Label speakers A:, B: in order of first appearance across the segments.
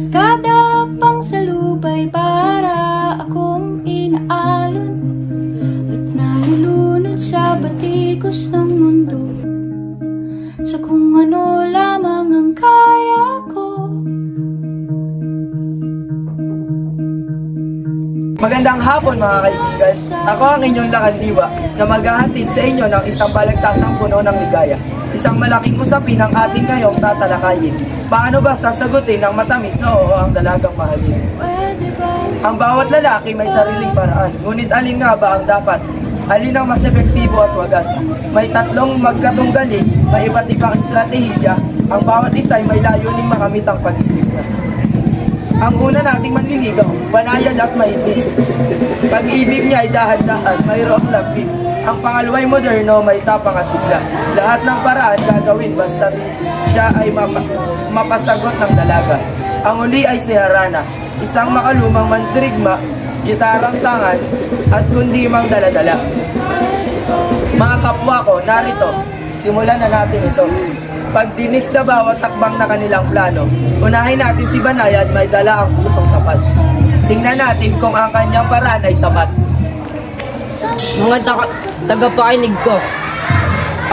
A: Kada pangsalubay para akong inaalon at nalulunod sa batikos ng mundo, sa kung ano lamang ang kaya ko.
B: Magandang hapon mga kaibigan. Ako ang inyong lakandiwa na maghahatid sa inyo ng isang balagtasang puno ng ligaya. Isang malaking usapin ang ating ngayong tatalakayin. Paano ba sasagutin ng matamis na oo ang dalagang mahalin? Ang bawat lalaki may sariling paraan, ngunit alin nga ba ang dapat? Alin ang mas epektibo at wagas? May tatlong magkatunggali, may iba't ibang estratehiya. Ang bawat isa ay may layuning makamit ang pag-ibig niya. Ang una nating manliligaw, banayad at mahilig. Pag-ibig niya ay dahan-dahan, mayroong lambing. Ang pangalawa ay moderno, may tapang at sigla. Lahat ng paraan gagawin basta siya ay mapasagot ng dalaga. Ang uli ay si Harana, isang makalumang mandirigma, gitarang tangan, at kundi mang daladala. Mga kapwa ko, narito, simulan na natin ito. Pagdinig sa bawat takbang na kanilang plano, unahin natin si Banayad, may dala ang pusong tapat. Tingnan natin kung ang kanyang paraan ay sapat.
C: Mga tagapakinig ko,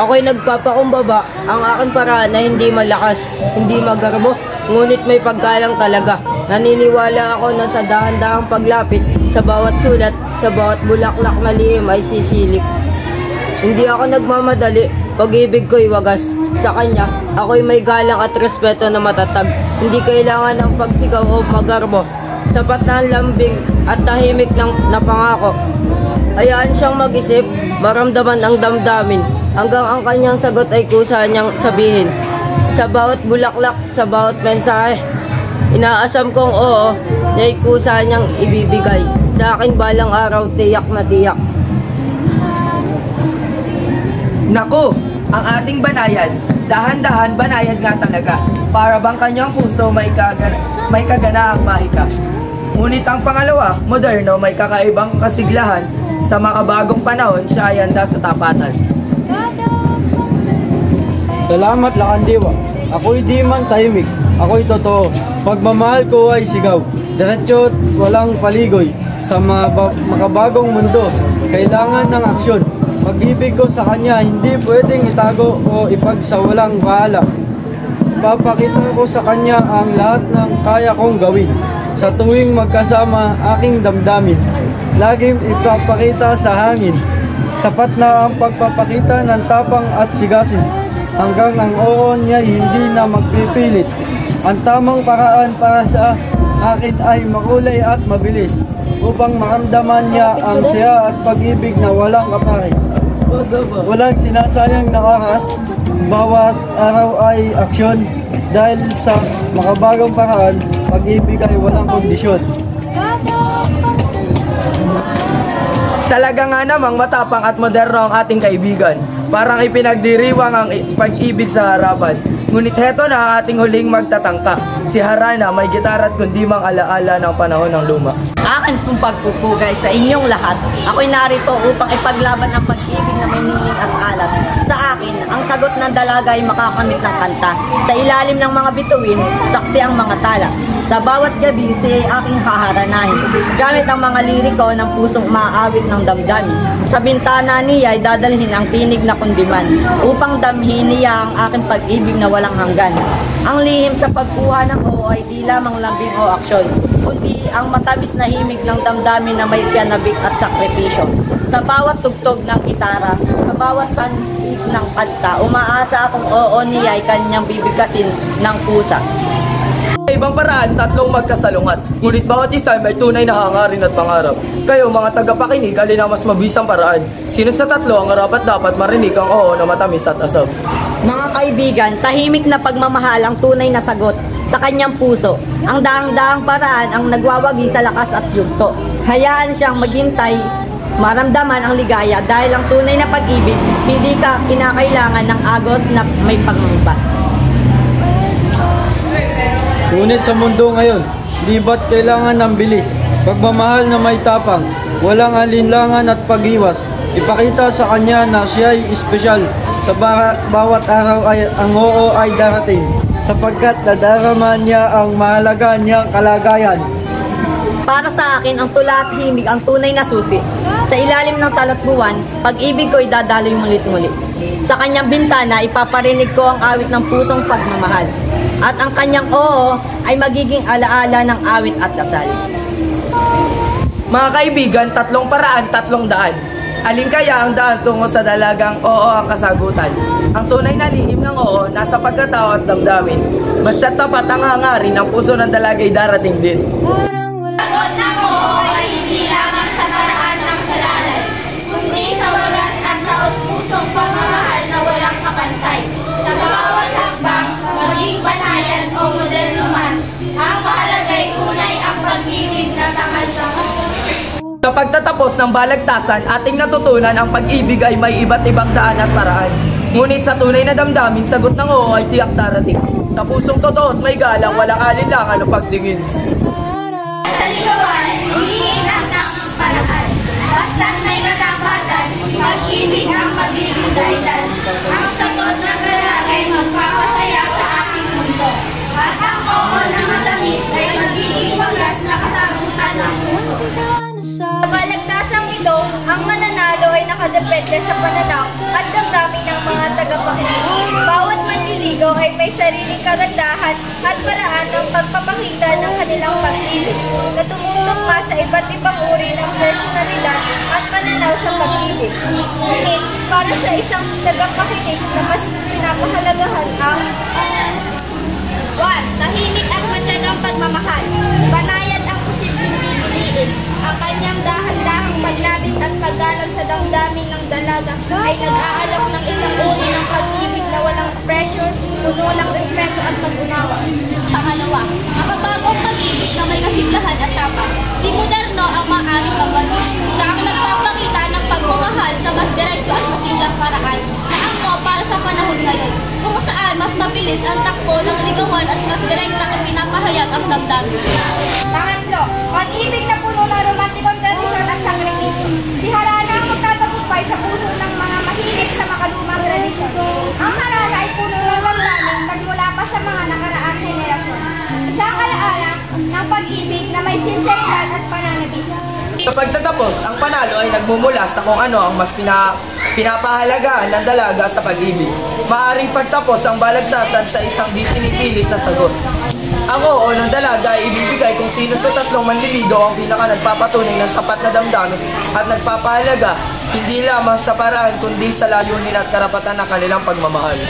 C: ako'y nagpapakumbaba. Ang aking paraan na hindi malakas, hindi magarbo, ngunit may paggalang talaga. Naniniwala ako na sa dahan-dahang paglapit, sa bawat sulat, sa bawat bulaklak na lihim ay sisilip. Hindi ako nagmamadali, pag-ibig ko'y wagas. Sa kanya, ako'y may galang at respeto na matatag. Hindi kailangan ng pagsigaw o magarbo. Sapat na ang lambing at tahimik ng napangako. Hayaan siyang mag-isip, maramdaman ang damdamin, hanggang ang kanyang sagot ay kusa niyang sabihin. Sa bawat bulaklak, sa bawat mensahe, inaasam kong oo, niya'y kusa niyang ibibigay. Sa akin balang araw, tiyak na tiyak.
B: Naku, ang ating Banayad, dahan-dahan banayad nga talaga. Para bang kanyang puso may kaganaang mahika. Ngunit ang pangalawa, moderno, may kakaibang kasiglahan. Sa makabagong panahon, siya ay handa sa tapatan.
D: Salamat lakandiwa. Ako'y di man tahimik. Ako'y totoo. Pagmamahal ko ay sigaw. Diretso at walang paligoy. Sa makabagong mundo, kailangan ng aksyon. Pag-ibig ko sa kanya, hindi pwedeng itago o ipagsawalang bahala. Papakita ko sa kanya ang lahat ng kaya kong gawin. Sa tuwing magkasama, aking damdamin. Laging ipapakita sa hangin. Sapat na ang pagpapakita ng tapang at sigasin. Hanggang ang oo niya hindi na magpipilit. Ang tamang paraan para sa akin ay makulay at mabilis. Upang maramdaman niya ang siya at pag-ibig na walang kapares. Walang sinasayang na oras. Bawat araw ay aksyon. Dahil sa makabagong paraan, pag-ibig ay walang kondisyon.
B: Talaga nga namang matapang at moderno ang ating kaibigan. Parang ipinagdiriwang ang pag-ibig sa harapan. Ngunit heto na ang ating huling magtatangka. Si Harana may gitara at kundi mang alaala ng panahon ng luma.
C: Akin pong pagpupugay sa inyong lahat. Ako'y narito upang ipaglaban ang pag-ibig na may ningning at alat. Sa akin, ang sagot ng dalaga ay makakamit ng kanta. Sa ilalim ng mga bituin, saksi ang mga tala. Sa bawat gabi, siya ay aking haharanahin. Gamit ang mga liriko ng pusong maaawit ng damdamin. Sa bintana niya ay dadalhin ang tinig na kundiman upang damhin niya ang aking pag-ibig na walang hanggan. Ang lihim sa pagkuha ng oo ay di lamang lambing o aksyon, kundi ang matamis na himig ng damdamin na may pianabik at sakripisyo. Sa bawat tugtog ng gitara, sa bawat pantig ng kanta, umaasa akong oo niya ay kanyang bibigkasin ng pusa.
B: Sa ibang paraan, tatlong magkasalungat. Ngunit bawat isa may tunay na hangarin at pangarap. Kayo mga tagapakinig, alin ang mas mabisang paraan? Sino sa tatlo ang dapat marinig ang oo na matamis at asam?
C: Mga kaibigan, tahimik na pagmamahal ang tunay na sagot sa kanyang puso. Ang daang-daang paraan ang nagwawagi sa lakas at yugto. Hayaan siyang maghintay, maramdaman ang ligaya dahil ang tunay na pag-ibig, hindi ka kinakailangan ng agos na may pangamba.
D: Ngunit sa mundo ngayon, di ba't kailangan ng bilis? Pagmamahal na may tapang, walang alinlangan at pag-iwas. Ipakita sa kanya na siya ay espesyal. Sa bawat araw ay ang oo ay darating. sapagkat nadarama niya ang mahalaga niyang kalagayan.
E: Para sa akin, ang tula at himig ang tunay na susi. Sa ilalim ng talatbuwan, pag-ibig ko'y dadaloy mulit-muli. Sa kanyang bintana, ipaparinig ko ang awit ng pusong pagmamahal. At ang kanyang oo ay magiging alaala ng awit at dasal.
B: Mga kaibigan, 3 paraan, 3 daan. Alin kaya ang daan tungo sa dalagang oo ang kasagutan? Ang tunay na lihim ng oo, nasa pagkatao at damdamin. Basta tapat ang hangarin, ang puso ng dalagay darating din.
F: Sagot ng oo ay hindi lamang sa paraan ng salalay, kundi sa wagas at taos-pusong pagmamahal na walang kapantay. Sa bawat hakbang, maging banayan o moderno man, ang mahalaga'y tunay ang pag-ibig na tangal-tangal.
B: Sa pagtatapos ng balagtasan, ating natutunan ang pag-ibig ay may iba't ibang daan at paraan. Ngunit sa tunay na damdamin, sagot ng oo ay tiyak darating. Sa pusong totoo at may galang, walang alinlangan o pagtingin.
F: Sa ligawan, hiliin ang tamang paraan. Basta't may katapatan, pag-ibig ang magiging dahilan. Ang sagot ng dalagay magpapasaya sa ating mundo. At ang oo na matamis ay magiging wagas na kasagutan ng puso.
A: Sa
F: Sa balagtasang ito, ang mananalo ay nakadepende sa pananaw at damdamin ng mga tagapakinig. Bawat manliligaw ay may sariling kagandahan at paraan ng pagpapakita ng kanilang pag-ibig na tumutugma sa iba't ibang uri ng personalidad at pananaw sa pag-ibig. Ngunit, para sa isang tagapakinig na mas pinapahalagahan ang 1. Tahimik ang matya ng pagmamahal. Banayad ang posibleng pipiliin. Ang kanyang dahan-dahang paglapit at paggalang sa damdamin ng dalaga ay nag-aalok ng isang uri ng pag-ibig na walang pressure, puno ng respeto at pag-unawa. Pangalawa, makabagong pag-ibig na may kasiglahan at tapang. Si moderno ang maaaring magwagis. Siya ang nagpapakita ng pagmamahal sa mas diretso at masiglang paraan na angko para sa panahon ngayon, kung saan mas mabilis ang takbo ng ligawan at mas direkta ang pinapahayag ang damdamin. Pangatlo, pag-ibig na puno ng romantikong tradisyon at sakripisyo. Si Harana ang magtatagumpay sa puso ng mga mahilig sa makalumang tradisyon. Ang Harana ay puno ng damdamin nagmula pa sa mga nakaraang henerasyon. Isang alaala ng pag-ibig na may sinseridad at pananabik.
B: Sa pagtatapos, ang panalo ay nagmumula sa kung ano ang mas pinapahalagahan ng dalaga sa pag-ibig. Maaring pagtapos ang balagtasan sa isang di pinipilit na sagot. Ang oo ng dalaga ay ibibigay kung sino sa 3 manliligaw ang pinaka nagpapatunay ng tapat na damdamin at nagpapahalaga hindi lamang sa paraan kundi sa layunin at karapatan ng kanilang pagmamahal.